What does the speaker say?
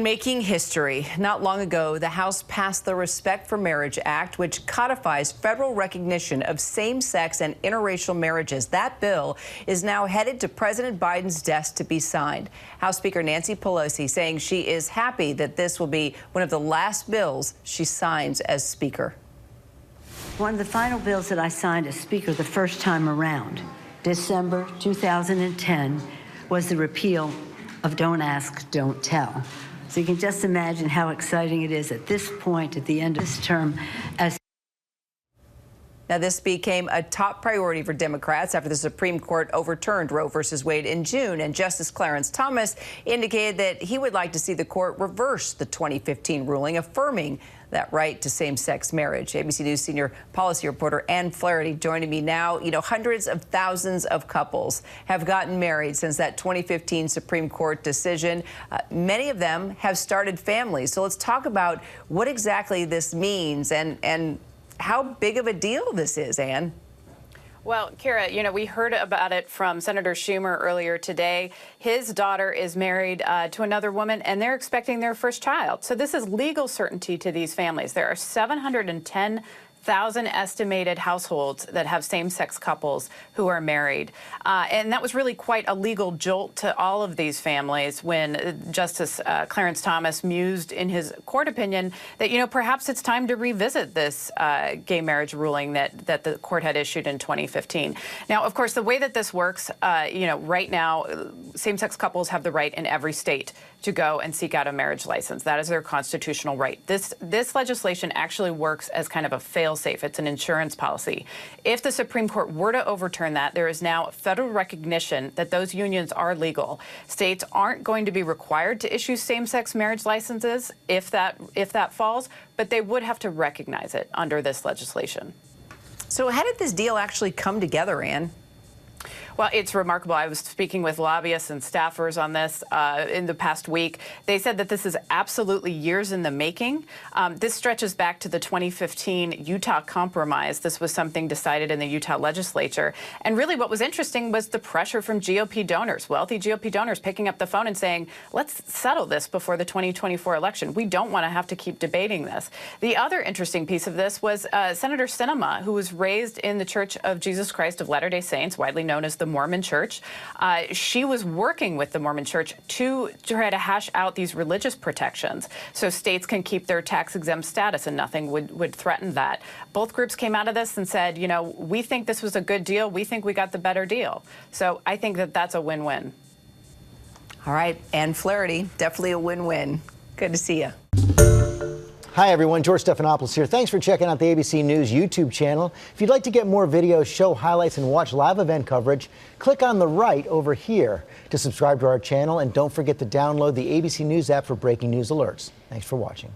making history. Not long ago, the House passed the Respect for Marriage Act, which codifies federal recognition of same-sex and interracial marriages. That bill is now headed to President Biden's desk to be signed. House Speaker Nancy Pelosi saying she is happy that this will be one of the last bills she signs as Speaker. One of the final bills that I signed as Speaker the first time around, December 2010, was the repeal of Don't Ask, Don't Tell. So you can just imagine how exciting it is at this point, at the end of this term. Now, this became a top priority for Democrats after the Supreme Court overturned Roe v. Wade in June, and Justice Clarence Thomas indicated that he would like to see the court reverse the 2015 ruling affirming that right to same-sex marriage. ABC News senior policy reporter Anne Flaherty joining me now. You know, hundreds of thousands of couples have gotten married since that 2015 Supreme Court decision. Many of them have started families. So let's talk about what exactly this means and how big of a deal this is, Anne. Well, Kira, you know, we heard about it from Senator Schumer earlier today. His daughter is married to another woman, and they're expecting their first child. So this is legal certainty to these families. There are 710,000 estimated households that have same-sex couples who are married. And that was really quite a legal jolt to all of these families when Justice Clarence Thomas mused in his court opinion that, you know, perhaps it's time to revisit this gay marriage ruling that the court had issued in 2015. Now, of course, the way that this works, you know, right now, same-sex couples have the right in every state to go and seek out a marriage license. That is their constitutional right. This legislation actually works as kind of a fail-safe. It's an insurance policy. If the Supreme Court were to overturn that, there is now federal recognition that those unions are legal. States aren't going to be required to issue same-sex marriage licenses if that falls, but they would have to recognize it under this legislation. So how did this deal actually come together, Anne? Well, it's remarkable. I was speaking with lobbyists and staffers on this in the past week. They said that this is absolutely years in the making. This stretches back to the 2015 Utah Compromise. This was something decided in the Utah legislature. And really what was interesting was the pressure from GOP donors, wealthy GOP donors, picking up the phone and saying, let's settle this before the 2024 election. We don't want to have to keep debating this. The other interesting piece of this was Senator Sinema, who was raised in the Church of Jesus Christ of Latter-day Saints, widely known as the Mormon Church. She was working with the Mormon Church to try to hash out these religious protections so states can keep their tax-exempt status and nothing would threaten that. Both groups came out of this and said, you know, we think this was a good deal. We think we got the better deal. So I think that that's a win-win. All right, Anne Flaherty, definitely a win-win. Good to see you. Hi, everyone. George Stephanopoulos here. Thanks for checking out the ABC News YouTube channel. If you'd like to get more videos, show highlights, and watch live event coverage, click on the right over here to subscribe to our channel. And don't forget to download the ABC News app for breaking news alerts. Thanks for watching.